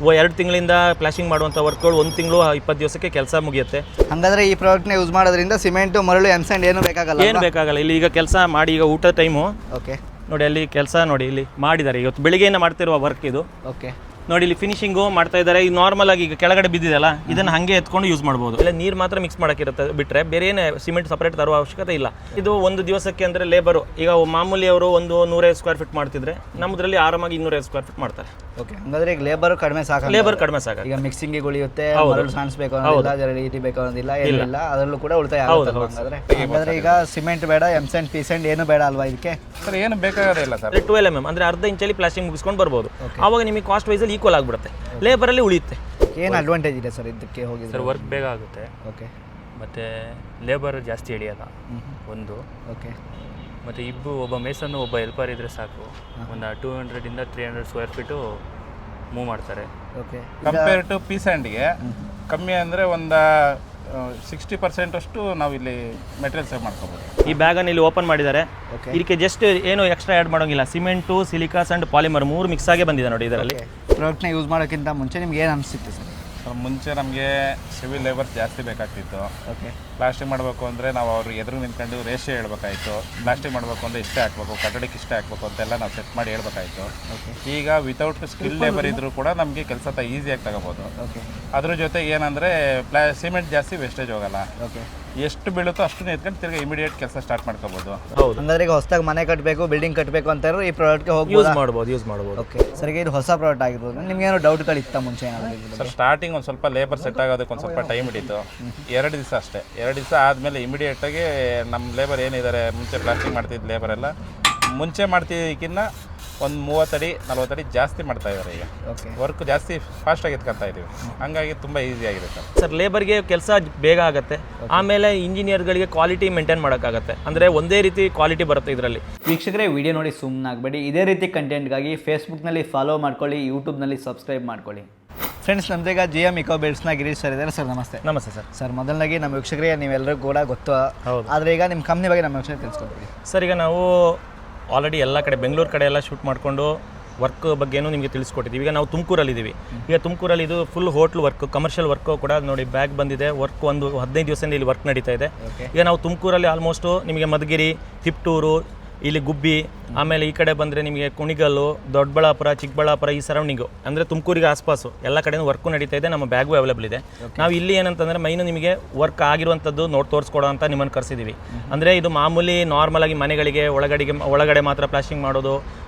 2 ತಿಂಗಳಿಂದ ಪ್ಲಾಸ್ಟಿಂಗ್ ಮಾಡುವಂಥ ವರ್ಕ್ಗಳು 1 ತಿಂಗಳು 20 ದಿವಸಕ್ಕೆ ಕೆಲಸ ಮುಗಿಯುತ್ತೆ. ಹಾಗಾದರೆ ಈ ಪ್ರಾಡಕ್ಟ್ನ ಯೂಸ್ ಮಾಡೋದ್ರಿಂದ ಸಿಮೆಂಟು ಮರಳು ಎಮ್ಸ್ಯಾಂಡ್ ಏನು ಬೇಕಾಗಲ್ಲ? ಏನು ಬೇಕಾಗಲ್ಲ. ಇಲ್ಲಿ ಈಗ ಕೆಲಸ ಮಾಡಿ ಈಗ ಊಟ ಟೈಮು ಓಕೆ ನೋಡಿ, ಅಲ್ಲಿ ಕೆಲಸ ನೋಡಿ ಇಲ್ಲಿ ಮಾಡಿದ್ದಾರೆ. ಇವತ್ತು ಬೆಳಿಗ್ಗೆಯಿಂದ ಮಾಡ್ತಿರುವ ವರ್ಕ್ ಇದು. ಓಕೆ ನೋಡಿ ಇಲ್ಲಿ ಫಿನಿಶಿಂಗು ಮಾಡ್ತಾ ಇದ್ದಾರೆ. ಈಗ ನಾರ್ಮಲ್ ಆಗಿ ಈಗ ಕೆಳಗಡೆ ಬಿದ್ದಿದೆಯಲ್ಲ, ಇದನ್ನು ಹಾಗೆ ಎತ್ಕೊಂಡು ಯೂಸ್ ಮಾಡ್ಬೋದು. ಇಲ್ಲ ನೀರು ಮಾತ್ರ ಮಿಕ್ಸ್ ಮಾಡೋಕ್ಕಿರುತ್ತೆ ಬಿಟ್ಟರೆ ಬೇರೆ ಏನು ಸಿಮೆಂಟ್ ಸಪ್ರೇಟ್ ತರುವ ಅವಶ್ಯಕತೆ ಇಲ್ಲ. ಇದು ಒಂದು ದಿವಸಕ್ಕೆ ಅಂದರೆ ಲೇಬರು ಈಗ ಮಾಮೂಲಿ ಅವರು ಒಂದು 150 ಸ್ಕ್ವೇರ್ ಫೀಟ್ ಮಾಡ್ತಿದ್ರೆ ನಮ್ಮದ್ರಲ್ಲಿ ಆರಾಮಾಗಿ 250 ಸ್ಕ್ವೇರ್ ಫೀಟ್ ಮಾಡ್ತಾರೆ. ಓಕೆ, ಹಾಗಾದ್ರೆ ಈಗ ಲೇಬರ್ ಕಡಿಮೆ ಸಾಕು. ಲೇಬರ್ ಕಡಿಮೆ ಸಾಕು. ಈಗ ಮಿಕ್ಸಿಂಗ್ ಉಳಿಯುತ್ತೆ, ಮರಳು ಸಾಣಿಸ್ಬೇಕು ಅನ್ನೋದಿಲ್ಲ, ಇಟಿ ಬೇಕು ಅನ್ನೋದಿಲ್ಲ, ಏನಿಲ್ಲ, ಅದರಲ್ಲೂ ಕೂಡ ಉಳಿತಾಯ ಆಗುತ್ತೆ. ಹಾಗಾದ್ರೆ ಈಗ ಸಿಮೆಂಟ್ ಬೇಡ, ಎಮ್ಸ್ಯಾಂಡ್ ಪೀಸೆಂಟ್ ಏನು ಬೇಡ ಅಲ್ವಾ ಇದಕ್ಕೆ? ಸರ್ ಏನು ಬೇಕಾಗೋದಿಲ್ಲ ಸರ್. 12 mm ಅಂದರೆ ಅರ್ಧ ಇಂಚಲ್ಲಿ ಪ್ಲಾಸ್ಟಿಂಗ್ ಮುಗಿಸ್ಕೊಂಡು ಬರ್ಬೋದು. ಆವಾಗ ನಿಮಗೆ ಕಾಸ್ಟ್ ವೈಸಲ್ಲಿ ಈಕ್ವಲ್ ಆಗಿಬಿಡುತ್ತೆ, ಲೇಬರಲ್ಲಿ ಉಳಿಯುತ್ತೆ. ಏನು ಅಡ್ವಾಂಟೇಜ್ ಇದೆ ಸರ್ ಇದಕ್ಕೆ ಹೋಗಿ? ಸರ್ ವರ್ಕ್ ಬೇಗ ಆಗುತ್ತೆ. ಓಕೆ, ಮತ್ತು ಲೇಬರ್ ಜಾಸ್ತಿ ಹಿಡಿಯಲ್ಲ ಒಂದು. ಓಕೆ, ಮತ್ತು ಒಬ್ಬ ಮೇಸನ್ನು ಒಬ್ಬ ಹೆಲ್ಪರ್ ಇದ್ದರೆ ಸಾಕು, ಒಂದು 200 ಇಂದ 300 ಸ್ಕ್ವೇರ್ ಫೀಟು ಮೂವ್ ಮಾಡ್ತಾರೆ. ಓಕೆ, ಕಂಪೇರ್ ಟು ಪೀಸೆಂಟ್ಗೆ ಕಮ್ಮಿ ಅಂದರೆ ಒಂದು 60% ಅಷ್ಟು ನಾವು ಇಲ್ಲಿ ಮೆಟೀರಿಯಲ್ ಸೇವ್ ಮಾಡ್ಕೋಬೋದು. ಈ ಬ್ಯಾಗನ್ನು ಇಲ್ಲಿ ಓಪನ್ ಮಾಡಿದ್ದಾರೆ. ಇದಕ್ಕೆ ಜಸ್ಟ್ ಏನು ಎಕ್ಸ್ಟ್ರಾ ಆ್ಯಡ್ ಮಾಡೋಂಗಿಲ್ಲ. ಸಿಮೆಂಟು, ಸಿಲಿಕಾಸ್ ಆ್ಯಂಡ್ ಪಾಲಿಮರ್ 3 ಮಿಕ್ಸ್ ಆಗೇ ಬಂದಿದೆ ನೋಡಿ ಇದರಲ್ಲಿ. ಪ್ರಾಡಕ್ಟ್ನ ಯೂಸ್ ಮಾಡೋಕ್ಕಿಂತ ಮುಂಚೆ ನಿಮ್ಗೆ ಏನು ಅನಿಸುತ್ತೆ ಸರ್? ಮುಂಚೆ ನಮಗೆ ಸಿವಿಲ್ ಲೇಬರ್ಸ್ ಜಾಸ್ತಿ ಬೇಕಾಗ್ತಿತ್ತು. ಓಕೆ, ಪ್ಲಾಸ್ಟಿಕ್ ಮಾಡಬೇಕು ಅಂದರೆ ನಾವು ಅವ್ರು ಎದುರು ನಿಂತ್ಕೊಂಡು ರೇಷೆ ಹೇಳ್ಬೇಕಾಯ್ತು. ಪ್ಲಾಸ್ಟಿಕ್ ಮಾಡಬೇಕು ಅಂದರೆ ಇಷ್ಟೇ ಹಾಕ್ಬೇಕು, ಕಟ್ಟಡಕ್ಕೆ ಇಷ್ಟೇ ಹಾಕ್ಬೇಕು ಅಂತೆಲ್ಲ ನಾವು ಸೆಟ್ ಮಾಡಿ ಹೇಳ್ಬೇಕಾಯ್ತು. ಈಗ ವಿತೌಟ್ ಸ್ಕಿಲ್ ಲೇಬರ್ ಇದ್ದರೂ ಕೂಡ ನಮಗೆ ಕೆಲಸ ಈಸಿಯಾಗಿ ತಗೋಬೋದು. ಓಕೆ, ಅದ್ರ ಜೊತೆ ಏನಂದರೆ ಸಿಮೆಂಟ್ ಜಾಸ್ತಿ ವೇಸ್ಟೇಜ್ ಹೋಗಲ್ಲ. ಓಕೆ, ಎಷ್ಟು ಬೀಳುತ್ತೋ ಅಷ್ಟು ಎತ್ಕೊಂಡು ತಿರ್ಗಿ ಇಮಿಡಿಯೇಟ್ ಕೆಲಸ ಸ್ಟಾರ್ಟ್ ಮಾಡ್ಕೋಬೋದು. ಹೌದು, ಹಂಗಾದ್ರೆ ಈಗ ಹೊಸದಾಗಿ ಮನೆ ಕಟ್ಟಬೇಕು, ಬಿಲ್ಡಿಂಗ್ ಕಟ್ಟಬೇಕು ಅಂತ ಈ ಪ್ರಾಡಕ್ಟ್ಗೆ ಹೋಗಿ ಯೂಸ್ ಮಾಡ್ಬೋದು. ಓಕೆ, ಸರಿಗೆ ಇದು ಹೊಸ ಪ್ರಾಡಕ್ಟ್ ಆಗಿರ್ಬೋದು. ನಿಮ್ಗೆ ಏನೋ ಡೌಟ್ಗಳಿತ್ತ ಮುಂಚೆ ಏನಾದರೂ? ಸರ್ ಸ್ಟಾರ್ಟಿಂಗ್ ಒಂದು ಸ್ವಲ್ಪ ಲೇಬರ್ ಸೆಟ್ ಆಗೋದಕ್ಕೆ ಒಂದು ಸ್ವಲ್ಪ ಟೈಮ್ ಹಿಡಿತು. 2 ದಿವಸ ಅಷ್ಟೇ. 2 ದಿವಸ ಆದಮೇಲೆ ಇಮಿಡಿಯೇಟಾಗಿ ನಮ್ಮ ಲೇಬರ್ ಏನಿದ್ದಾರೆ, ಮುಂಚೆ ಪ್ಲಾಸ್ಟಿಂಗ್ ಮಾಡ್ತಿದ್ದ ಲೇಬರ್ ಎಲ್ಲ ಮುಂಚೆ ಮಾಡ್ತಿದ್ದಕ್ಕಿಂತ ಒಂದು 30 ಅಡಿ 40 ಅಡಿ ಜಾಸ್ತಿ ಮಾಡ್ತಾ ಇದ್ದಾರೆ. ಈಗ ವರ್ಕ್ ಜಾಸ್ತಿ ಫಾಸ್ಟಾಗಿ ಎತ್ಕೊಳ್ತಾ ಇದ್ದೀವಿ, ಹಂಗಾಗಿ ತುಂಬ ಈಸಿ ಆಗಿದೆ ಸರ್. ಲೇಬರ್ಗೆ ಕೆಲಸ ಬೇಗ ಆಗುತ್ತೆ. ಆಮೇಲೆ ಇಂಜಿನಿಯರ್ಗಳಿಗೆ ಕ್ವಾಲಿಟಿ ಮೇಂಟೈನ್ ಮಾಡೋಕ್ಕಾಗತ್ತೆ. ಅಂದರೆ ಒಂದೇ ರೀತಿ ಕ್ವಾಲಿಟಿ ಬರುತ್ತೆ ಇದರಲ್ಲಿ. ವೀಕ್ಷಕರೇ, ವಿಡಿಯೋ ನೋಡಿ ಸುಮ್ಮನಾಗಬೇಡಿ. ಇದೇ ರೀತಿ ಕಂಟೆಂಟ್ಗಾಗಿ ಫೇಸ್ಬುಕ್ನಲ್ಲಿ ಫಾಲೋ ಮಾಡ್ಕೊಳ್ಳಿ, ಯೂಟ್ಯೂಬ್ನಲ್ಲಿ ಸಬ್ಸ್ಕ್ರೈಬ್ ಮಾಡ್ಕೊಳ್ಳಿ. ಫ್ರೆಂಡ್ಸ್, ನಮ್ಮದೀಗ GM ಇಕೋ ಬಿಲ್ಡ್ಸ್ನ ಗಿರೀಶ್ ಸರ್ ಇದ್ದಾರೆ. ಸರ್ ನಮಸ್ತೆ. ನಮಸ್ತೆ ಸರ್. ಸರ್, ಮೊದಲನಾಗಿ ನಮ್ಮ ವೀಕ್ಷಕರಿಗೆ ನೀವೆಲ್ಲರಿಗೂ ಕೂಡ ಗೊತ್ತು. ಹೌದು. ಆದರೆ ಈಗ ನಿಮ್ಮ ಕಂಪ್ನಿ ಬಗ್ಗೆ ನಮ್ಮ ವೀಕ್ಷಕರಿಗೆ ತಿಳಿಸ್ಕೊಡ್ತೀವಿ. ಸರ್, ಈಗ ನಾವು ಆಲ್ರೆಡಿ ಎಲ್ಲ ಕಡೆ ಬೆಂಗಳೂರು ಕಡೆ ಎಲ್ಲ ಶೂಟ್ ಮಾಡಿಕೊಂಡು ವರ್ಕ್ ಬಗ್ಗೆನೂ ನಿಮಗೆ ತಿಳಿಸ್ಕೊಟ್ಟಿದ್ದೀವಿ. ಈಗ ನಾವು ತುಮಕೂರಲ್ಲಿದ್ದೀವಿ. ಈಗ ತುಮಕೂರಲ್ಲಿ ಇದು full hotel work, commercial work ಕೂಡ ನೋಡಿ ಬ್ಯಾಗ್ ಬಂದಿದೆ. ವರ್ಕ್ ಒಂದು 15 ದಿವಸದಿಂದ ಇಲ್ಲಿ ವರ್ಕ್ ನಡೀತಾ ಇದೆ. ಈಗ ನಾವು ತುಮಕೂರಲ್ಲಿ ಆಲ್ಮೋಸ್ಟು ನಿಮಗೆ ಮಧುಗಿರಿ, ತಿಪ್ಟೂರು, ಇಲ್ಲಿ ಗುಬ್ಬಿ, ಆಮೇಲೆ ಈ ಕಡೆ ಬಂದರೆ ನಿಮಗೆ ಕುಣಿಗಲ್ಲು, ದೊಡ್ಡಬಳ್ಳಾಪುರ, ಚಿಕ್ಕಬಳ್ಳಾಪುರ ಈ ಸರೌಂಡಿಂಗು ಅಂದರೆ ತುಮಕೂರಿಗೆ ಆಸ್ಪಾಸು ಎಲ್ಲ ಕಡೆಯೂ ವರ್ಕು ನಡೀತಾ ಇದೆ. ನಮ್ಮ ಬ್ಯಾಗು ಅವೈಲೇಬಲ್ ಇದೆ. ನಾವು ಇಲ್ಲಿ ಏನಂತಂದರೆ ಮೈನು ನಿಮಗೆ ವರ್ಕ್ ಆಗಿರುವಂಥದ್ದು ತೋರಿಸ್ಕೊಡೋ ಅಂತ ನಿಮ್ಮನ್ನು ಕರೆಸಿದ್ದೀವಿ. ಅಂದರೆ ಇದು ಮಾಮೂಲಿ ನಾರ್ಮಲಾಗಿ ಮನೆಗಳಿಗೆ ಒಳಗಡೆ ಮಾತ್ರ ಪ್ಲಾಸ್ಟಿಂಗ್ ಮಾಡೋದು,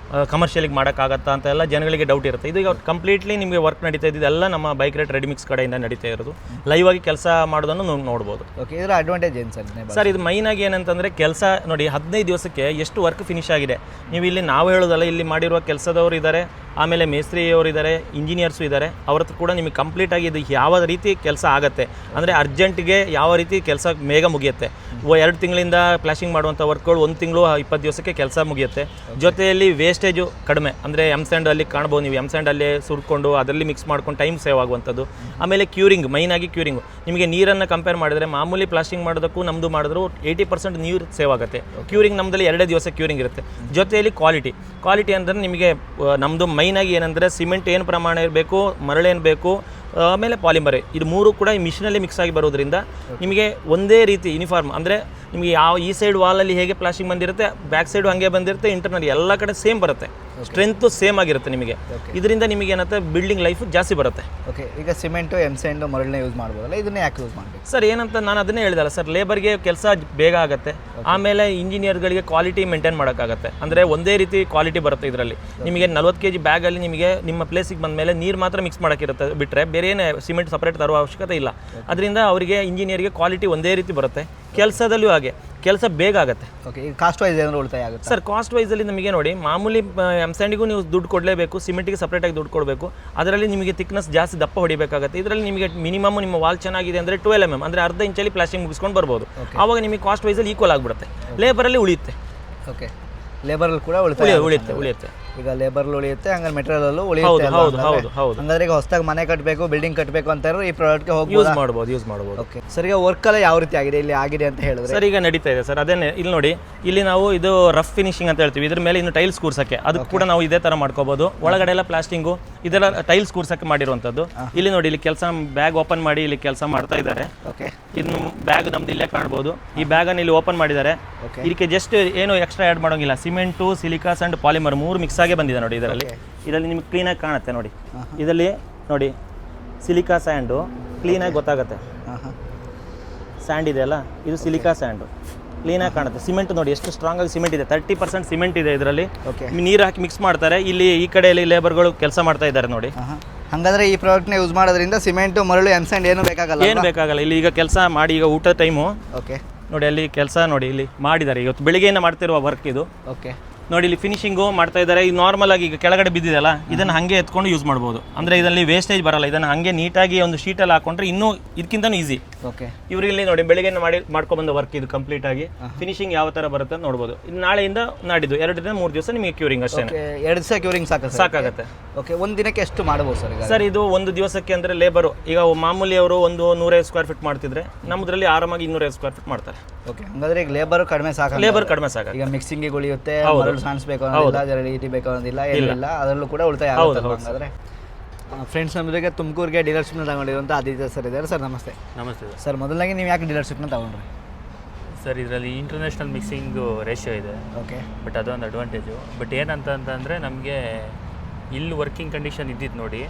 ಕಮರ್ಷಿಯಲಿಗೆ ಮಾಡೋಕ್ಕಾಗತ್ತಾ ಅಂತ ಎಲ್ಲ ಜನಗಳಿಗೆ ಡೌಟ್ ಇರುತ್ತೆ. ಇದು ಈಗ ಕಂಪ್ಲೀಟ್ಲಿ ನಿಮಗೆ ವರ್ಕ್ ನಡೀತಾ ಇದ್ದಿದ್ದೆಲ್ಲ ನಮ್ಮ ಬೈಕ್ ರೇಟ್ ರೆಡಿಮಿಕ್ಸ್ ಕಡೆಯಿಂದ ನಡೀತಾ ಇರೋದು. ಲೈವ್ ಆಗಿ ಕೆಲಸ ಮಾಡೋದನ್ನು ನೋಡ್ಬೋದು. ಓಕೆ, ಇದರ ಅಡ್ವಾಂಟೇಜ್ ಏನು ಸರ್? ಸರ್, ಇದು ಮೈನಾಗಿ ಏನಂತಂದರೆ ಕೆಲಸ ನೋಡಿ 15 ದಿವಸಕ್ಕೆ ಎಷ್ಟು ವರ್ಕ್ ಫಿನಿಶ್ ಆಗಿದೆ. ನೀವು ಇಲ್ಲಿ ನಾವು ಹೇಳೋದಲ್ಲ, ಇಲ್ಲಿ ಮಾಡಿರುವ ಕೆಲಸದವರು ಇದ್ದಾರೆ, ಆಮೇಲೆ ಮೇಸ್ತ್ರಿಯವರು ಇದ್ದಾರೆ, ಇಂಜಿನಿಯರ್ಸು ಇದ್ದಾರೆ. ಅವ್ರ ಹತ್ರ ಕೂಡ ನಿಮಗೆ ಕಂಪ್ಲೀಟಾಗಿ ಇದು ಯಾವ ರೀತಿ ಕೆಲಸ ಆಗುತ್ತೆ ಅಂದರೆ ಅರ್ಜೆಂಟ್ಗೆ ಯಾವ ರೀತಿ ಕೆಲಸ ಬೇಗ ಮುಗಿಯುತ್ತೆ. 2 ತಿಂಗಳಿಂದ ಪ್ಲಾಸ್ಟಿಂಗ್ ಮಾಡುವಂಥ ವರ್ಕ್ಗಳು 1 ತಿಂಗಳು 20 ದಿವಸಕ್ಕೆ ಕೆಲಸ ಮುಗಿಯುತ್ತೆ. ಜೊತೆಯಲ್ಲಿ ವೇಸ್ಟೇಜು ಕಡಿಮೆ. ಅಂದರೆ ಎಮ್ಸ್ಯಾಂಡಲ್ಲಿ ಕಾಣ್ಬೋದು ನೀವು, ಎಮ್ಸ್ಯಾಂಡಲ್ಲೇ ಸುರ್ಕೊಂಡು ಅದರಲ್ಲಿ ಮಿಕ್ಸ್ ಮಾಡ್ಕೊಂಡು ಟೈಮ್ ಸೇವ್ ಆಗುವಂಥದ್ದು. ಆಮೇಲೆ ಕ್ಯೂರಿಂಗ್, ಮೈನಾಗಿ ಕ್ಯೂರಿಂಗು. ನಿಮಗೆ ನೀರನ್ನು ಕಂಪೇರ್ ಮಾಡಿದರೆ ಮಾಮೂಲಿ ಪ್ಲಾಸ್ಟಿಂಗ್ ಮಾಡೋದಕ್ಕೂ ನಮ್ಮದು ಮಾಡಿದ್ರು 80% ನೀರು ಸೇವ್ ಆಗುತ್ತೆ. ಕ್ಯೂರಿಂಗ್ ನಮ್ಮದಲ್ಲಿ 2 ದಿವಸ ಕ್ಯೂರಿಂಗ್ ಇರುತ್ತೆ. ಜೊತೆಯಲ್ಲಿ ಕ್ವಾಲಿಟಿ ಅಂದರೆ ನಿಮಗೆ ನಮ್ಮದು ಮೈನಾಗಿ ಏನಂದರೆ ಸಿಮೆಂಟ್ ಏನು ಪ್ರಮಾಣ ಇರಬೇಕು, ಮರಳೇನು ಬೇಕು, ಆಮೇಲೆ ಪಾಲಿಮರ್, ಇದು 3 ಕೂಡ ಈ ಮಿಷಿನಲ್ಲಿ ಮಿಕ್ಸ್ ಆಗಿ ಬರೋದ್ರಿಂದ ನಿಮಗೆ ಒಂದೇ ರೀತಿ ಯೂನಿಫಾರ್ಮ್. ಅಂದರೆ ನಿಮಗೆ ಈ ಸೈಡ್ ವಾಲಲ್ಲಿ ಹೇಗೆ ಪ್ಲಾಸ್ಟಿಂಗ್ ಬಂದಿರುತ್ತೆ, ಬ್ಯಾಕ್ ಸೈಡು ಹಾಗೆ ಬಂದಿರುತ್ತೆ, ಇಂಟರ್ನಲ್ ಎಲ್ಲ ಕಡೆ ಸೇಮ್ ಬರುತ್ತೆ. ಸ್ಟ್ರೆಂತು ಸೇಮ್ ಆಗಿರುತ್ತೆ ನಿಮಗೆ. ಇದರಿಂದ ನಿಮಗೆ ಏನಂತ ಬಿಲ್ಡಿಂಗ್ ಲೈಫ್ ಜಾಸ್ತಿ ಬರುತ್ತೆ. ಓಕೆ, ಈಗ ಸಿಮೆಂಟು, ಎಮ್ಸ್ಯಾಂಡು, ಮರಳನ್ನ ಯೂಸ್ ಮಾಡ್ಬೋದಲ್ಲ, ಇದನ್ನೇ ಯಾಕೆ ಯೂಸ್ ಮಾಡಬೇಕು ಸರ್? ಏನಂತ ನಾನು ಅದನ್ನೇ ಹೇಳಿದಲ್ಲ ಸರ್, ಲೇಬರ್ಗೆ ಕೆಲಸ ಬೇಗ ಆಗುತ್ತೆ. ಆಮೇಲೆ ಇಂಜಿನಿಯರ್ಗಳಿಗೆ ಕ್ವಾಲಿಟಿ ಮೇಂಟೈನ್ ಮಾಡೋಕ್ಕಾಗತ್ತೆ. ಅಂದರೆ ಒಂದೇ ರೀತಿ ಕ್ವಾಲಿಟಿ ಬರುತ್ತೆ ಇದರಲ್ಲಿ. ನಿಮಗೆ 40 kg ಬ್ಯಾಗಲ್ಲಿ ನಿಮಗೆ ನಿಮ್ಮ ಪ್ಲೇಸಿಗೆ ಬಂದ ಮೇಲೆ ನೀರು ಮಾತ್ರ ಮಿಕ್ಸ್ ಮಾಡೋಕ್ಕಿರುತ್ತೆ ಬಿಟ್ಟರೆ ಬೇರೆ ಏನು ಸಿಮೆಂಟ್ ಸಪ್ರೇಟ್ ತರುವ ಅವಶ್ಯಕತೆ ಇಲ್ಲ. ಅದರಿಂದ ಅವರಿಗೆ ಇಂಜಿನಿಯರ್ಗೆ ಕ್ವಾಲಿಟಿ ಒಂದೇ ರೀತಿ ಬರುತ್ತೆ. ಕೆಲಸದಲ್ಲೂ ಹಾಗೆ ಕೆಲಸ ಬೇಗ ಆಗುತ್ತೆ. ಓಕೆ, ಈಗ ಕಾಸ್ಟ್ ವೈಸ್ ಏನಾದರೂ ಉಳಿತಾಯ ಆಗುತ್ತೆ ಸರ್? ಕಾಸ್ಟ್ ವೈಸಲ್ಲಿ ನಮಗೆ ನೋಡಿ, ಮಾಮೂಲಿ ಎಮ್ಸ್ಯಾಂಡಿಗೂ ನೀವು ದುಡ್ಡು ಕೊಡಲೇಬೇಕು, ಸಿಮೆಂಟಿಗೆ ಸಪ್ರೇಟಾಗಿ ದುಡ್ಡು ಕೊಡಬೇಕು. ಅದರಲ್ಲಿ ನಿಮಗೆ ಥಿಕ್ನೆಸ್ ಜಾಸ್ತಿ ದಪ್ಪ ಹೊಡಿಬೇಕಾಗುತ್ತೆ. ಇದರಲ್ಲಿ ನಿಮಗೆ ಮಿನಿಮಮ್ ನಿಮ್ಮ ವಾಲ್ ಚೆನ್ನಾಗಿದೆ ಅಂದರೆ 12 mm ಅಂದರೆ ಅರ್ಧ ಇಂಚಲ್ಲಿ ಪ್ಲಾಸ್ಟಿಂಗ್ ಮುಗಿಸ್ಕೊಂಡು ಬರ್ಬೋದು. ಆವಾಗ ನಿಮಗೆ ಕಾಸ್ಟ್ ವೈಸಲ್ಲಿ ಈಕ್ವಲ್ ಆಗಿಬಿಡುತ್ತೆ, ಲೇಬರಲ್ಲಿ ಉಳಿಯುತ್ತೆ. ಓಕೆ, ಲೇಬರಲ್ಲಿ ಕೂಡ ಉಳಿಯುತ್ತೆ. ಈಗ ಲೇಬರ್ ಉಳಿಯುತ್ತೆ, ಹಂಗಾರೆ ಮೆಟೀರಿಯಲ್ ಉಳಿಯುತ್ತೆ ಅಲ್ವಾ? ಹೌದು ಹೌದು ಹೌದು ಹಂಗಾದ್ರೆ ಈಗ ಹೊಸದಾಗಿ ಮನೆ ಕಟ್ಟಬೇಕು, ಬಿಲ್ಡಿಂಗ್ ಕಟ್ಟಬೇಕು ಅಂತ ಈ ಪ್ರಾಡಕ್ಟ್ಗೆ ಹೋಗಿ ಯೂಸ್ ಮಾಡ್ಬೋದು. ಓಕೆ ಸರ್, ಈಗ ವರ್ಕ್ ಎಲ್ಲ ಯಾವ ರೀತಿ ಆಗಿದೆ ಅಂತ ಹೇಳಿದ್ರೆ ಸರ್ ಈಗ ನಡೀತಾ ಇದೆ ಸರ್. ಅದೇನೆ ಇಲ್ಲಿ ನೋಡಿ, ಇಲ್ಲಿ ನಾವು ಇದು ರಫ್ ಫಿನಿಶಿಂಗ್ ಅಂತ ಹೇಳ್ತೀವಿ. ಇದ್ರ ಮೇಲೆ ಇನ್ನು ಟೈಲ್ಸ್ ಕೂರ್ಸಕ್ಕೆ ಅದಕ್ಕೆ ಕೂಡ ನಾವು ಇದೇ ತರ ಮಾಡ್ಕೋಬಹುದು. ಒಳಗಡೆ ಎಲ್ಲ ಪ್ಲಾಸ್ಟಿಂಗು ಇದೆಲ್ಲ ಟೈಲ್ಸ್ ಕೂರ್ಸಕ್ಕೆ ಮಾಡಿರುವಂತದ್ದು. ಇಲ್ಲಿ ನೋಡಿ, ಇಲ್ಲಿ ಕೆಲಸ ಬ್ಯಾಗ್ ಓಪನ್ ಮಾಡಿ ಇಲ್ಲಿ ಕೆಲಸ ಮಾಡ್ತಾ ಇದ್ದಾರೆ. ಓಕೆ, ಇನ್ನು ಬ್ಯಾಗ್ ನಮ್ದು ಇಲ್ಲೇ ಕಾಣ್ಬೋದು. ಈ ಬ್ಯಾಗನ್ನು ಇಲ್ಲಿ ಓಪನ್ ಮಾಡಿದ್ದಾರೆ. ಇದಕ್ಕೆ ಜಸ್ಟ್ ಏನು ಎಕ್ಸ್ಟ್ರಾ ಆ್ಯಡ್ ಮಾಡೋಂಗಿಲ್ಲ. ಸಿಮೆಂಟು, ಸಿಲಿಕಾಸ್ ಅಂಡ್ ಪಾಲಿಮರ್ 3 ಮಿಕ್ಸ್ ಆಗೇ ಬಂದಿದೆ ನೋಡಿ. ಇದರಲ್ಲಿ ನಿಮ್ಗೆ ಕ್ಲೀನಾಗಿ ಕಾಣುತ್ತೆ ನೋಡಿ. ಇದರಲ್ಲಿ ನೋಡಿ ಸಿಲಿಕಾ ಸ್ಯಾಂಡು ಕ್ಲೀನಾಗಿ ಗೊತ್ತಾಗುತ್ತೆ. ಸ್ಯಾಂಡ್ ಇದೆ ಅಲ್ಲ, ಇದು ಸಿಲಿಕಾ ಸ್ಯಾಂಡು ಕ್ಲೀನಾಗಿ ಕಾಣುತ್ತೆ. ಸಿಮೆಂಟ್ ನೋಡಿ ಎಷ್ಟು ಸ್ಟ್ರಾಂಗ್ ಆಗಿ ಸಿಮೆಂಟ್ ಇದೆ. 30% ಸಿಮೆಂಟ್ ಇದೆ ಇದರಲ್ಲಿ. ನೀರು ಹಾಕಿ ಮಿಕ್ಸ್ ಮಾಡ್ತಾರೆ. ಇಲ್ಲಿ ಈ ಕಡೆಯಲ್ಲಿ ಲೇಬರ್ಗಳು ಕೆಲಸ ಮಾಡ್ತಾ ಇದ್ದಾರೆ ನೋಡಿ. ಹಾಗಾದ್ರೆ ಈ ಪ್ರಾಡಕ್ಟ್ನ ಯೂಸ್ ಮಾಡೋದ್ರಿಂದ ಸಿಮೆಂಟು, ಮರಳು, ಎಮ್ಸ್ಯಾಂಡ್ ಏನು ಬೇಕಾಗಲ್ಲ. ಇಲ್ಲಿ ಈಗ ಕೆಲಸ ಮಾಡಿ, ಈಗ ಊಟದ ಟೈಮು ಓಕೆ ನೋಡಿ, ಅಲ್ಲಿ ಕೆಲಸ ನೋಡಿ ಇಲ್ಲಿ ಮಾಡಿದ್ದಾರೆ. ಇವತ್ತು ಬೆಳಿಗ್ಗೆಯಿಂದ ಮಾಡ್ತಿರುವ ವರ್ಕ್ ಇದು. ಓಕೆ ನೋಡಿ, ಇಲ್ಲಿ ಫಿನಿಶಿಂಗು ಮಾಡ್ತಾ ಇದ್ದಾರೆ. ಈಗ ನಾರ್ಮಲ್ ಆಗಿ ಈಗ ಕೆಳಗಡೆ ಬಿದ್ದಿದೆಯಲ್ಲ, ಇದನ್ನು ಹಾಗೆ ಎತ್ಕೊಂಡು ಯೂಸ್ ಮಾಡ್ಬೋದು. ಅಂದರೆ ಇದರಲ್ಲಿ ವೇಸ್ಟೇಜ್ ಬರಲ್ಲ. ಇದನ್ನು ಹಾಗೆ ನೀಟಾಗಿ ಒಂದು ಶೀಟಲ್ಲಿ ಹಾಕೊಂಡ್ರೆ ಇನ್ನೂ ಇದಕ್ಕಿಂತನೂ ಈಸಿ. ಓಕೆ, ಇವರು ಇಲ್ಲಿ ನೋಡಿ ಬೆಳಿಗ್ಗೆ ಮಾಡ್ಕೊಂಡ್ಬಂದ ವರ್ಕ್ ಇದು ಕಂಪ್ಲೀಟ್ ಆಗಿ. ಫಿನಿಶಿಂಗ್ ಯಾವ ಥರ ಬರುತ್ತೆ ಅಂತ ನೋಡ್ಬೋದು. ಇದು ನಾಳೆಯಿಂದ ನಾಡಿದ್ದು 2-3 ದಿವಸ ನಿಮಗೆ ಕ್ಯೂರಿಂಗ್ ಅಷ್ಟೇ. 2 ದಿವಸ ಕ್ಯೂರಿಂಗ್ ಸಾಕಾಗುತ್ತೆ. ಓಕೆ, ಒಂದು ದಿನಕ್ಕೆ ಎಷ್ಟು ಮಾಡ್ಬೋದು ಸರ್? ಸರ್ ಇದು ಒಂದು ದಿವಸಕ್ಕೆ ಅಂದರೆ ಲೇಬರು ಈಗ ಮಾಮೂಲಿ ಅವರು ಒಂದು 150 ಸ್ಕ್ವೇರ್ ಫೀಟ್ ಮಾಡ್ತಿದ್ರೆ ನಮ್ಮದ್ರಲ್ಲಿ ಆರಾಮಾಗಿ 250 ಸ್ಕ್ವೇರ್ ಫೀಟ್ ಮಾಡ್ತಾರೆ. ಓಕೆ, ಹಾಗಾದ್ರೆ ಈಗ ಲೇಬರ್ ಕಡಿಮೆ ಸಾಕು. ಈಗ ಮಿಕ್ಸಿಂಗಿಗೆ ಉಳಿಯುತ್ತೆ, ಮರಳು ಸಾಣಿಸ್ಬೇಕು ಅನ್ನೋದಿಲ್ಲ, ಜರಡಿ ಬೇಕು ಅನ್ನೋದಿಲ್ಲ, ಏನಿಲ್ಲ. ಅದರಲ್ಲೂ ಕೂಡ ಉಳಿತಾಯ ಆಗುತ್ತೆ. ಹಾಗಾದ್ರೆ ಫ್ರೆಂಡ್ಸ್, ನಮ್ಮೊಂದಿಗೆ ತುಮಕೂರಿಗೆ ಡೀಲರ್ಶಿಪ್ನ ತಗೊಂಡಿರುವಂಥ ಆದಿತ್ಯ ಸರ್ ಇದ್ದಾರೆ. ಸರ್ ನಮಸ್ತೆ. ನಮಸ್ತೆ ಸರ್, ಮೊದಲಾಗಿ ನೀವು ಯಾಕೆ ಡೀಲರ್ಶಿಪ್ನ ತಗೊಂಡ್ರಿ? ಸರ್, ಇದರಲ್ಲಿ ಇಂಟರ್ನ್ಯಾಷನಲ್ ಮಿಕ್ಸಿಂಗು ರೇಷಿಯೋ ಇದೆ. ಓಕೆ, ಬಟ್ ಅದೊಂದು ಅಡ್ವಾಂಟೇಜು. ಬಟ್ ಏನಂತಂದರೆ ನಮಗೆ ಇಲ್ಲಿ ವರ್ಕಿಂಗ್ ಕಂಡೀಷನ್ ಇದ್ದಿದ್ದು ನೋಡಿ,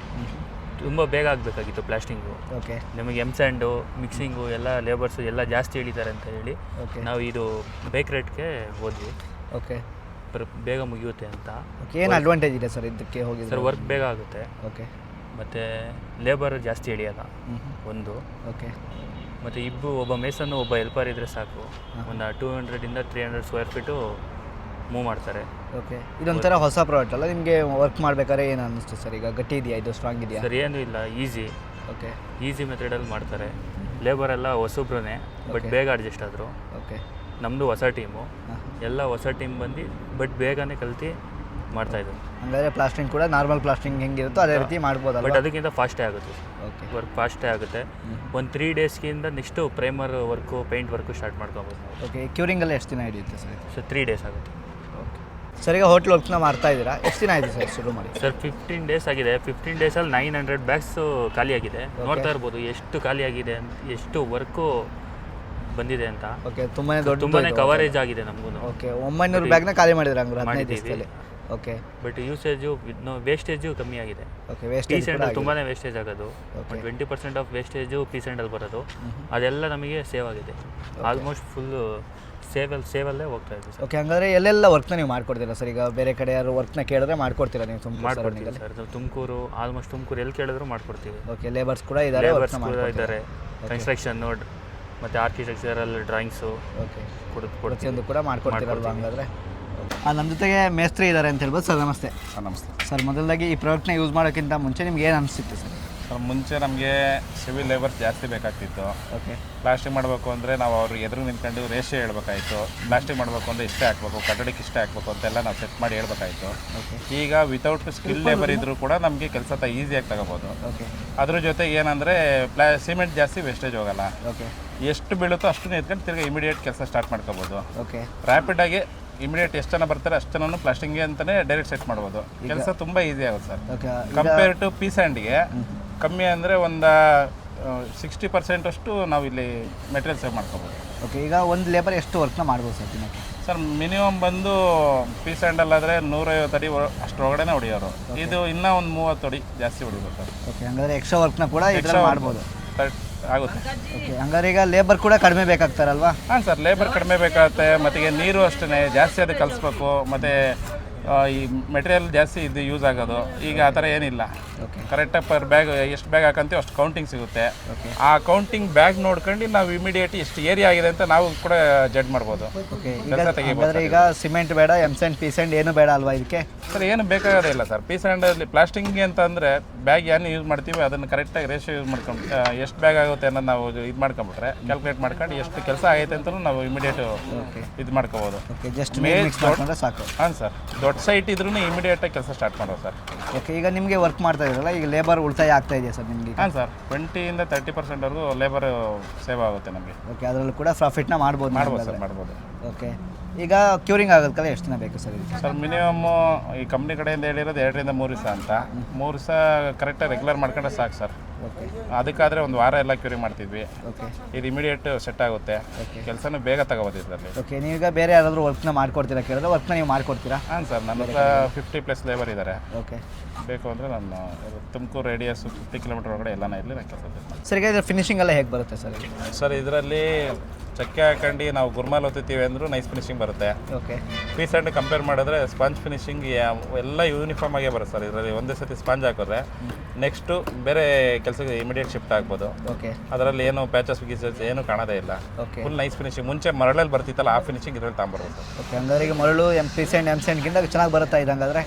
ತುಂಬ ಬೇಗ ಆಗಬೇಕಾಗಿತ್ತು ಪ್ಲಾಸ್ಟಿಂಗು. ಓಕೆ, ನಮಗೆ ಎಮ್ಸ್ಯಾಂಡು, ಮಿಕ್ಸಿಂಗು ಎಲ್ಲ ಲೇಬರ್ಸು ಎಲ್ಲ ಜಾಸ್ತಿ ಹೇಳಿದ್ದಾರೆ ಅಂತ ಹೇಳಿ ನಾವು ಇದು ಬೇಕ್ ರೇಟ್ಗೆ ಹೋದ್ವಿ. ಓಕೆ, ಬೇಗ ಮುಗಿಯುತ್ತೆ ಅಂತ. ಓಕೆ, ಏನು ಅಡ್ವಾಂಟೇಜ್ ಇದೆ ಸರ್ ಇದಕ್ಕೆ ಹೋಗಿ? ಸರ್, ವರ್ಕ್ ಬೇಗ ಆಗುತ್ತೆ. ಓಕೆ, ಮತ್ತು ಲೇಬರ್ ಜಾಸ್ತಿ ಹಿಡಿಯಲ್ಲ ಒಂದು. ಓಕೆ, ಮತ್ತು ಒಬ್ಬ ಮೇಸನ್ನು ಒಬ್ಬ ಹೆಲ್ಪರ್ ಇದ್ದರೆ ಸಾಕು. ಒಂದು 200-300 ಸ್ಕ್ವೇರ್ ಫೀಟು ಮೂವ್ ಮಾಡ್ತಾರೆ. ಓಕೆ, ಇದೊಂಥರ ಹೊಸ ಪ್ರಾಡಕ್ಟ್ ಅಲ್ಲ, ನಿಮಗೆ ವರ್ಕ್ ಮಾಡ್ಬೇಕಾದ್ರೆ ಏನು ಅನ್ನಿಸ್ತು ಸರ್? ಈಗ ಗಟ್ಟಿ ಇದೆಯಾ, ಇದು ಸ್ಟ್ರಾಂಗ್ ಇದೆಯಾ? ಸರ್, ಏನೂ ಇಲ್ಲ, ಈಸಿ. ಓಕೆ, ಈಸಿ ಮೆಥಡಲ್ಲಿ ಮಾಡ್ತಾರೆ. ಲೇಬರ್ ಎಲ್ಲ ಹೊಸಬ್ರೇ, ಬಟ್ ಬೇಗ ಅಡ್ಜಸ್ಟ್ ಆದರು. ಓಕೆ, ನಮ್ಮದು ಹೊಸ ಟೀಮು, ಎಲ್ಲ ಹೊಸ ಟೀಮ್ ಬಂದು ಬಟ್ ಬೇಗನೆ ಕಲ್ತು ಮಾಡ್ತಾಯಿದ್ರು. ಹಂಗಾದ್ರೆ ಪ್ಲಾಸ್ಟಿಂಗ್ ಕೂಡ ನಾರ್ಮಲ್ ಪ್ಲಾಸ್ಟಿಂಗ್ ಹೆಂಗಿರುತ್ತೋ ಅದೇ ರೀತಿ ಮಾಡ್ಬೋದಲ್ಲ? ಬಟ್ ಅದಕ್ಕಿಂತ ಫಾಸ್ಟೇ ಆಗುತ್ತೆ. ಓಕೆ, ವರ್ಕ್ ಫಾಸ್ಟೇ ಆಗುತ್ತೆ. ಒಂದು 3 ಡೇಸ್ಗಿಂತ next primer work, paint work start ಮಾಡ್ಕೊಬೋದು. ಓಕೆ, ಕ್ಯೂರಿಂಗಲ್ಲಿ ಎಷ್ಟು ದಿನ ಹಿಡಿಯುತ್ತೆ ಸರ್? ಸೊ 3 ಡೇಸ್ ಆಗುತ್ತೆ. ಓಕೆ ಸರ್, ಈಗ ಹೋಟ್ಲ್ ವರ್ಕ್ನ ಮಾಡ್ತಾ ಇದ್ದೀರಾ, ಎಷ್ಟು ದಿನ ಆಯಿತು ಸರ್ ಶುರು ಮಾಡಿ? ಸರ್, 15 ಡೇಸ್ ಆಗಿದೆ. 15 ಡೇಸಲ್ಲಿ 900 ಬ್ಯಾಗ್ಸು ಖಾಲಿಯಾಗಿದೆ. ನೋಡ್ತಾ ಇರ್ಬೋದು ಎಷ್ಟು ಖಾಲಿಯಾಗಿದೆ, ಎಷ್ಟು ವರ್ಕು ಬಂದಿದೆ ಅಂತ. ಓಕೆ, ತುಂಬಾ ಕವರೇಜ್ ಆಗಿದೆ ನಮಗೂ. ಓಕೆ, 900 ಬ್ಯಾಗ್ನ ಖಾಲಿ ಮಾಡಿದ್ರೆ ಹಂಗಾರೆ 15 ದಿವಸದಲ್ಲಿ? ಓಕೆ, ಬಟ್ ಯೂಸೇಜು ವೇಸ್ಟೇಜು ಕಮ್ಮಿ ಆಗಿದೆ. ಓಕೆ, ಪೀಸ್ ಆ್ಯಂಡಲ್ಲಿ ತುಂಬಾ ವೇಸ್ಟೇಜ್ ಆಗೋದು. 20% ಆಫ್ ವೇಸ್ಟೇಜು ಪೀಸ್ ಆ್ಯಂಡಲ್ಲಿ ಬರೋದು. ಅದೆಲ್ಲ ನಮಗೆ ಸೇವ್ ಆಗಿದೆ. ಆಲ್ಮೋಸ್ಟ್ ಫುಲ್ಲು ಸೇವಲ್ಲೇ ಹೋಗ್ತಾ ಇದೆ ಸರ್. ಓಕೆ, ಹಂಗಾದ್ರೆ ಎಲ್ಲೆಲ್ಲ ವರ್ಕ್ನ ನೀವು ಮಾಡ್ಕೊಡ್ತೀರಾ ಸರ್? ಈಗ ಬೇರೆ ಕಡೆ ಯಾರು ವರ್ಕ್ನ ಕೇಳಿದ್ರೆ ಮಾಡ್ಕೊಡ್ತೀರಾ ನೀವು? ಮಾಡ್ಕೊಡ್ತೀವಿ ಸರ್. ತುಮಕೂರು, ಆಲ್ಮೋಸ್ಟ್ ತುಮಕೂರು ಎಲ್ಲಿ ಕೇಳಿದ್ರು ಮಾಡ್ಕೊಡ್ತೀವಿ. ಓಕೆ, ಲೇಬರ್ಸ್ ಕೂಡ ಇದ್ದಾರೆ, ಕನ್ಸ್ಟ್ರಕ್ಷನ್ ಮತ್ತು ಆರ್ಕಿಟೆಕ್ಚರಲ್ ಡ್ರಾಯಿಂಗ್ಸು. ಓಕೆ, ಪ್ರತಿಯೊಂದು ಕೂಡ ಮಾಡ್ಕೊಡ್ತೀರಲ್ವ? ಹಂಗಾದ್ರೆ ನಮ್ಮ ಜೊತೆಗೆ ಮೇಸ್ತ್ರಿ ಇದ್ದಾರೆ ಅಂತ ಹೇಳ್ಬೋದು. ಸರ್ ನಮಸ್ತೆ. ನಮಸ್ತೆ ಸರ್, ಮೊದಲಾಗಿ ಈ ಪ್ರಾಡಕ್ಟ್ನ ಯೂಸ್ ಮಾಡೋಕ್ಕಿಂತ ಮುಂಚೆ ನಿಮ್ಗೆ ಏನು ಅನಿಸ್ತಿತ್ತು ಸರ್? ಮುಂಚೆ ನಮಗೆ ಸಿವಿಲ್ ಲೇಬರ್ಸ್ ಜಾಸ್ತಿ ಬೇಕಾಗ್ತಿತ್ತು. ಓಕೆ, ಪ್ಲಾಸ್ಟಿಂಗ್ ಮಾಡಬೇಕು ಅಂದರೆ ನಾವು ಅವ್ರು ಎದುರು ನಿಂತ್ಕೊಂಡು ರೇಷೆ ಹೇಳ್ಬೇಕಾಯಿತು. ಪ್ಲಾಸ್ಟಿಂಗ್ ಮಾಡಬೇಕು ಅಂದರೆ ಇಷ್ಟೇ ಹಾಕ್ಬೇಕು, ಕಟ್ಟಡಕ್ಕೆ ಇಷ್ಟೇ ಹಾಕ್ಬೇಕು ಅಂತೆಲ್ಲ ನಾವು ಸೆಟ್ ಮಾಡಿ ಹೇಳ್ಬೇಕಾಯಿತು. ಈಗ ವಿತೌಟ್ ಸ್ಕಿಲ್ ಲೇಬರ್ ಇದ್ದರೂ ಕೂಡ ನಮಗೆ ಕೆಲಸ ಈಸಿಯಾಗಿ ತಗೋಬೋದು. ಓಕೆ, ಅದ್ರ ಜೊತೆಗೆ ಏನಂದರೆ ಸಿಮೆಂಟ್ ಜಾಸ್ತಿ ವೇಸ್ಟೇಜ್ ಹೋಗಲ್ಲ. ಓಕೆ, ಎಷ್ಟು ಬೀಳುತ್ತೋ ಅಷ್ಟನ್ನು ಎತ್ಕೊಂಡು ತಿರ್ಗಿ ಇಮಿಡಿಯೇಟ್ ಕೆಲಸ ಸ್ಟಾರ್ಟ್ ಮಾಡ್ಕೋಬೋದು. ಓಕೆ, ರ್ಯಾಪಿಡಾಗಿ ಇಮಿಡಿಯೇಟ್ ಎಷ್ಟು ಜನ ಬರ್ತಾರೆ ಅಷ್ಟು ಜನನು ಪ್ಲಾಸ್ಟಿಂಗ್ಗೆ ಅಂತಲೇ ಡೈರೆಕ್ಟ್ ಸೆಟ್ ಮಾಡ್ಬೋದು. ಕೆಲಸ ತುಂಬ ಈಸಿ ಆಗುತ್ತೆ sir. Okay, compare to piece ಆ್ಯಂಡ್ಗೆ ಕಮ್ಮಿ ಅಂದರೆ ಒಂದು 60% ಅಷ್ಟು ನಾವು ಇಲ್ಲಿ ಮೆಟೀರಿಯಲ್ ಸೇವ್ ಮಾಡ್ಕೋಬೋದು. ಓಕೆ, ಈಗ ಒಂದು ಲೇಬರ್ ಎಷ್ಟು ವರ್ಕ್ನ ಮಾಡ್ಬೋದು ಸರ್ ದಿನಕ್ಕೆ? ಸರ್, ಮಿನಿಮಮ್ ಬಂದು ಪೀಸ್ ಹ್ಯಾಂಡಲ್ಲಾದರೆ 150 ಅಡಿ ಅಷ್ಟರೊಳಗಡೆ ಹೊಡಿಯೋರು. ಇದು ಇನ್ನೂ ಒಂದು 30 ಅಡಿ ಜಾಸ್ತಿ ಹೊಡಿಬೋದು ಸರ್. ಓಕೆ, ಹಂಗಾದ್ರೆ ಎಕ್ಸ್ಟ್ರಾ ವರ್ಕ್ನ ಕೂಡ ಇದರಲ್ಲಿ ಮಾಡ್ಬೋದು ಆಗುತ್ತೆ. ಓಕೆ, ಹಂಗಾರೆ ಈಗ ಲೇಬರ್ ಕೂಡ ಕಡಿಮೆ ಬೇಕಾಗ್ತಾರಲ್ವಾ? ಹಾಂ ಸರ್, ಲೇಬರ್ ಕಡಿಮೆ ಬೇಕಾಗುತ್ತೆ. ಮತ್ತು ನೀರು ಅಷ್ಟೇ ಜಾಸ್ತಿ ಅದು ಕಲಿಸ್ಬೇಕು. ಮತ್ತು ಈ ಮೆಟೀರಿಯಲ್ ಜಾಸ್ತಿ ಇದು ಯೂಸ್ ಆಗೋದು. ಈಗ ಆ ಥರ ಏನಿಲ್ಲ. ಓಕೆ ಕರೆಕ್ಟಾಗಿ ಪರ್ ಬ್ಯಾಗ್ ಎಷ್ಟು ಬ್ಯಾಗ್ ಹಾಕಂತೀವಿ ಅಷ್ಟು ಕೌಂಟಿಂಗ್ ಸಿಗುತ್ತೆ. ಆ ಕೌಂಟಿಂಗ್ ಬ್ಯಾಗ್ ನೋಡ್ಕೊಂಡು ನಾವು ಇಮಿಡಿಯೇಟ್ ಎಷ್ಟು ಏರಿಯಾ ಆಗಿದೆ ಅಂತ ನಾವು ಕೂಡ ಜಡ್ಜ್ ಮಾಡ್ಬೋದು. ಓಕೆ ಕೆಲಸ ತೆಗಿಬೋದು. ಈಗ ಸಿಮೆಂಟ್ ಬೇಡ, M-Sand P-Sand ಏನು ಬೇಡ ಅಲ್ವಾ ಇದಕ್ಕೆ? ಸರ್ ಏನು ಬೇಕಾಗೋದೇ ಇಲ್ಲ ಸರ್. P-Sand ಪ್ಲಾಸ್ಟಿಂಗ್ ಅಂತ ಅಂದರೆ ಬ್ಯಾಗ್ ಏನು ಯೂಸ್ ಮಾಡ್ತೀವಿ ಅದನ್ನು ಕರೆಕ್ಟಾಗಿ ರೇಷಿಯೋ ಯೂಸ್ ಮಾಡ್ಕೊಂಡು ಎಷ್ಟು ಬ್ಯಾಗ್ ಆಗುತ್ತೆ ಅನ್ನೋದು ನಾವು ಇದು ಮಾಡ್ಕೊಂಬಿಟ್ರೆ ಕ್ಯಾಲ್ಕುಲೇಟ್ ಮಾಡ್ಕೊಂಡು ಎಷ್ಟು ಕೆಲಸ ಆಗೈತೆ ಅಂತ ನಾವು ಇಮಿಡಿಯೇಟ್ ಇದು ಮಾಡ್ಕೋಬೋದು. ಓಕೆ ಜಸ್ಟ್ ಮಿಕ್ಸ್ ಮಾಡ್ಕೊಂಡ್ರೆ ಸಾಕು. ಹಾಂ ಸರ್, ದೊಡ್ಡ ಸೈಟ್ ಇದ್ರೂ ಇಮಿಡಿಯೇಟಾಗಿ ಕೆಲಸ ಸ್ಟಾರ್ಟ್ ಮಾಡೋದು ಸರ್. ಓಕೆ ಈಗ ನಿಮಗೆ ವರ್ಕ್ ಮಾಡ್ತಾ ಇದ್ರಲ್ಲ, ಈಗ ಲೇಬರ್ ಉಳಿತಾಯ ಆಗ್ತಾ ಇದೆಯಾ ಸರ್ ನಿಮಗೆ? ಹಾಂ ಸರ್, 20-30% ಲೇಬರ್ ಸೇವ್ ಆಗುತ್ತೆ ನಮಗೆ. ಓಕೆ ಅದರಲ್ಲೂ ಕೂಡ ಪ್ರಾಫಿಟ್ನ ಮಾಡ್ಬೋದು ಸರ್, ಮಾಡ್ಬೋದು. ಓಕೆ ಈಗ ಕ್ಯೂರಿಂಗ್ ಆಗೋದಕ್ಕೆಲ್ಲ ಎಷ್ಟು ದಿನ ಬೇಕು ಸರ್ ಇದಕ್ಕೆ? ಸರ್ ಮಿನಿಮಮ್ ಈ ಕಂಪ್ನಿ ಕಡೆಯಿಂದ ಹೇಳಿರೋದು 2-3 ದಿವಸ ಅಂತ. 3 ದಿವಸ ಕರೆಕ್ಟಾಗಿ ರೆಗ್ಯುಲರ್ ಮಾಡ್ಕೊಂಡ್ರೆ ಸಾಕು ಸರ್. ಓಕೆ ಅದಕ್ಕಾದರೆ ಒಂದು ವಾರ ಎಲ್ಲ ಕ್ಯೂರಿಂಗ್ ಮಾಡ್ತಿದ್ವಿ. ಓಕೆ ಇದು ಇಮಿಡಿಯೇಟ್ ಸೆಟ್ ಆಗುತ್ತೆ. ಕೆಲಸನೂ ಬೇಗ ತಗೋಬೋದು ಇದರಲ್ಲಿ. ಓಕೆ ನೀವೀಗ ಬೇರೆ ಯಾರಾದರೂ ವರ್ಕ್ನ ಮಾಡ್ಕೊಡ್ತೀರಾ ಕೇಳಿದ್ರೆ ವರ್ಕ್ನ ನೀವು ಮಾಡ್ಕೊಡ್ತೀರಾ? ಹಾಂ ಸರ್, ನನ್ನ ಹತ್ರ 50+ ಲೇಬರ್ ಇದ್ದಾರೆ. ಓಕೆ ಬೇಕು ಅಂದರೆ ನಾನು ತುಮಕೂರು ರೇಡಿಯಸ್ 50 ಕಿಲೋಮೀಟರ್ ಒಳಗಡೆ ಎಲ್ಲನೇ ಇರಲಿ ನಾನು ಕೆಲಸ ಮಾಡ್ತೀನಿ. ಸರ್ ಈಗ ಇದ್ರ ಫಿನಿಶಿಂಗ್ ಎಲ್ಲ ಹೇಗೆ ಬರುತ್ತೆ ಸರ್? ಸರ್ ಇದರಲ್ಲಿ ಚಕ್ಕೆ ಹಾಕೊಂಡು ನಾವು ಗುರ್ಮಾಲ್ ಹೊತ್ತೀವಿ ಅಂದರೂ ನೈಸ್ ಫಿನಿಶಿಂಗ್ ಬರುತ್ತೆ. ಓಕೆ P-Sand ಕಂಪೇರ್ ಮಾಡಿದ್ರೆ ಸ್ಪಾಂಜ್ ಫಿನಿಶಿಂಗ್ ಎಲ್ಲ ಯೂನಿಫಾರ್ಮ್ ಆಗೇ ಬರುತ್ತೆ ಸರ್. ಇದರಲ್ಲಿ ಒಂದೇ ಸತಿ ಸ್ಪಾಂಜ್ ಹಾಕಿದ್ರೆ ನೆಕ್ಸ್ಟು ಬೇರೆ ಕೆಲಸಕ್ಕೆ ಇಮಿಡಿಯೇಟ್ ಶಿಫ್ಟ್ ಆಗ್ಬೋದು. ಓಕೆ ಅದರಲ್ಲಿ ಏನು ಪ್ಯಾಚಸ್ ಗೀಚಸ್ ಏನು ಕಾಣೋದೇ ಇಲ್ಲ. Okay full nice finishing. ಮುಂಚೆ ಮರಳಲ್ಲಿ ಬರ್ತಿತ್ತಲ್ಲ ಆ ಫಿನಿಶಿಂಗ್ ಇದರಲ್ಲಿ ತಗೊಂಬರ್ಬೋದು. ಓಕೆ ಹಂಗಾದ್ರೆ ಈಗ ಮರಳು P-Sand M-Sandಗಿಂತ ಚೆನ್ನಾಗಿ ಬರುತ್ತಾ ಇದೆ ಹಂಗಾದ್ರೆ?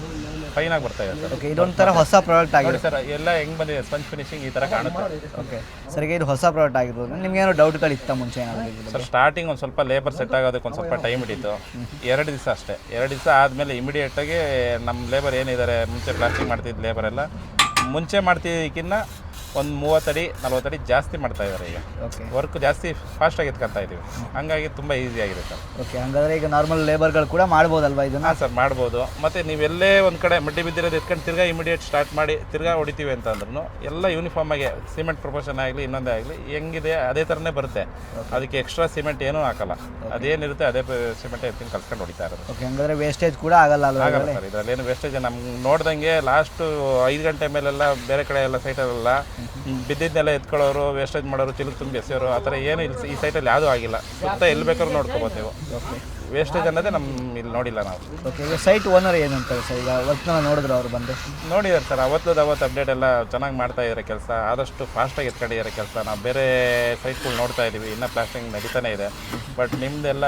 ಫೈನಾಗಿ ಬರ್ತಾ ಇದೆ ಸರ್. ಓಕೆ ಇದೊಂಥರ ಹೊಸ ಪ್ರಾಡಕ್ಟ್ ಆಗಿದೆ ಸರ್. ಎಲ್ಲ ಹೆಂಗೆ ಬಂದಿದೆ ಸ್ಪಂಜ್ ಫಿನಿಶಿಂಗ್ ಈ ಥರ ಕಾಣುತ್ತೆ. ಓಕೆ ಸರ್ ಈಗ ಇದು ಹೊಸ ಪ್ರಾಡಕ್ಟ್ ಆಗಿರ್ಬೋದು. ನಿಮ್ಗೇನೋ ಡೌಟ್ಗಳಿತ್ತ ಮುಂಚೆ ಏನಾದರೂ? ಸರ್ ಸ್ಟಾರ್ಟಿಂಗ್ ಒಂದು ಸ್ವಲ್ಪ ಲೇಬರ್ ಸೆಟ್ ಆಗೋದಕ್ಕೆ ಒಂದು ಸ್ವಲ್ಪ ಟೈಮ್ ಹಿಡಿತು. 2 ದಿವಸ ಅಷ್ಟೇ. 2 ದಿವಸ ಆದಮೇಲೆ ಇಮಿಡಿಯೇಟಾಗಿ ನಮ್ಮ ಲೇಬರ್ ಏನಿದ್ದಾರೆ ಮುಂಚೆ ಪ್ಲಾಸ್ಟಿಂಗ್ ಮಾಡ್ತಿದ್ದು ಲೇಬರ್ ಎಲ್ಲ ಮುಂಚೆ ಮಾಡ್ತಿದ್ದಕ್ಕಿಂತ ಒಂದು 30 ಅಡಿ 40 ಅಡಿ ಜಾಸ್ತಿ ಮಾಡ್ತಾ ಇದ್ದಾರೆ ಈಗ. ಓಕೆ ವರ್ಕ್ ಜಾಸ್ತಿ ಫಾಸ್ಟಾಗಿ ಎತ್ಕೊಳ್ತಾ ಇದ್ದೀವಿ. ಹಂಗಾಗಿ ತುಂಬ ಈಸಿ ಆಗಿದೆ ಸರ್. ಓಕೆ ಹಂಗಾದ್ರೆ ಈಗ ನಾರ್ಮಲ್ ಲೇಬರ್ಗಳು ಕೂಡ ಮಾಡ್ಬೋದಲ್ವಾ ಇದನ್ನು? ಹಾಂ ಸರ್, ಮಾಡ್ಬೋದು. ಮತ್ತು ನೀವೆಲ್ಲೇ ಒಂದು ಕಡೆ ಮಡ್ಡಿ ಬಿದ್ದಿರೋದು ಎತ್ಕೊಂಡು ತಿರ್ಗಾ ಇಮಿಡಿಯೇಟ್ ಸ್ಟಾರ್ಟ್ ಮಾಡಿ ತಿರ್ಗಾ ಹೊಡಿತೀವಿ ಅಂತಂದ್ರೂ ಎಲ್ಲ ಯೂನಿಫಾರ್ಮಾಗೆ ಸಿಮೆಂಟ್ ಪ್ರಪೋರ್ಷನ್ ಆಗಲಿ ಇನ್ನೊಂದೇ ಆಗಲಿ ಹೆಂಗಿದೆ ಅದೇ ಥರನೇ ಬರುತ್ತೆ. ಅದಕ್ಕೆ ಎಕ್ಸ್ಟ್ರಾ ಸಿಮೆಂಟ್ ಏನೂ ಹಾಕಲ್ಲ. ಅದೇನಿರುತ್ತೆ ಅದೇ ಸಿಮೆಂಟ್ ಎತ್ಕೊಂಡು ಕಲ್ಸ್ಕೊಂಡು ಹೊಡಿತಾ ಇರೋದು. ಓಕೆ ಹಂಗಾದ್ರೆ ವೇಸ್ಟೇಜ್ ಕೂಡ ಆಗಲ್ಲ ಅಲ್ವಾ? ಆಗಲ್ಲ ಸರ್, ಇದರಲ್ಲಿ ಏನು ವೇಸ್ಟೇಜ್ ನಮ್ಗೆ ನೋಡ್ದಂಗೆ ಲಾಸ್ಟು 5 ಗಂಟೆ ಮೇಲೆಲ್ಲ ಬೇರೆ ಕಡೆ ಎಲ್ಲ ಸೈಟಲ್ಲೆಲ್ಲ ಬಿದ್ದಿದ್ದೆಲ್ಲ ಎತ್ಕೊಳ್ಳೋರು ವೇಸ್ಟೇಜ್ ಮಾಡೋರು ಚಿಲ್ಲು ತುಂಬಿ ಎಸೆಯೋರು ಆ ಥರ ಏನು ಇಲ್ಲಿ ಈ ಸೈಟಲ್ಲಿ ಯಾವುದೂ ಆಗಿಲ್ಲ. ಸುತ್ತ ಎಲ್ಲಿ ಬೇಕಾದ್ರೂ ನೋಡ್ಕೋಬೋದು ನೀವು. ವೇಸ್ಟೇಜ್ ಅನ್ನೋದೇ ನಮ್ಮ ಇಲ್ಲಿ ನೋಡಿಲ್ಲ ನಾವು. ಓಕೆ ಈಗ ಸೈಟ್ ಓನರ್ ಏನಂತಾರೆ ಸರ್? ಈಗ ವರ್ಕ್ನ ನೋಡಿದ್ರು ಅವ್ರು ಬಂದು ನೋಡಿದ್ದಾರೆ ಸರ್. ಅವತ್ತು ಅಪ್ಡೇಟ್ ಎಲ್ಲ ಚೆನ್ನಾಗಿ ಮಾಡ್ತಾ ಇದ್ದಾರೆ ಕೆಲಸ. ಆದಷ್ಟು ಫಾಸ್ಟಾಗಿ ಎತ್ಕೊಂಡಿದ್ದಾರೆ ಕೆಲಸ. ನಾವು ಬೇರೆ ಸೈಟ್ಗಳು ನೋಡ್ತಾ ಇದ್ದೀವಿ, ಇನ್ನೂ ಪ್ಲಾಸ್ಟಿಂಗ್ ನಡೀತಾನೆ ಇದೆ. ಬಟ್ ನಿಮ್ಮದೆಲ್ಲ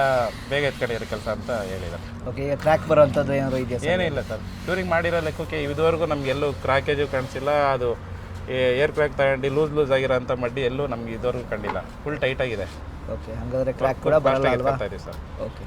ಬೇಗ ಎತ್ಕೊಂಡಿದ್ದಾರೆ ಕೆಲಸ ಅಂತ ಹೇಳಿದ್ದಾರೆ. ಓಕೆ ಈಗ ಕ್ರ್ಯಾಕ್ ಬರೋವಂಥದ್ದು ಏನಾದ್ರು ಇದೆಯಾ? ಏನೂ ಇಲ್ಲ ಸರ್. ಕ್ಯೂರಿಂಗ್ ಮಾಡಿರೋ ಲೆಕ್ಕಕ್ಕೆ ಇದುವರೆಗೂ ನಮ್ಗೆ ಎಲ್ಲೂ ಕ್ರಾಕೇಜು ಕಾಣಿಸಿಲ್ಲ. ಅದು ಏರ್ ಕ್ರ್ಯಾಕ್ ತಗೊಂಡು ಲೂಸ್ ಆಗಿರೋಂಥ ಮಡ್ಡಿ ಎಲ್ಲೂ ನಮ್ಗೆ ಇದುವರೆಗೂ ಕಂಡಿಲ್ಲ. ಫುಲ್ ಟೈಟಾಗಿದೆ. ಓಕೆ ಹಂಗಾದ್ರೆ ಕ್ರ್ಯಾಕ್ ಕೂಡ ಬರಲ್ಲ ಅಲ್ವಾ? ಇದೆ ಸರ್. ಓಕೆ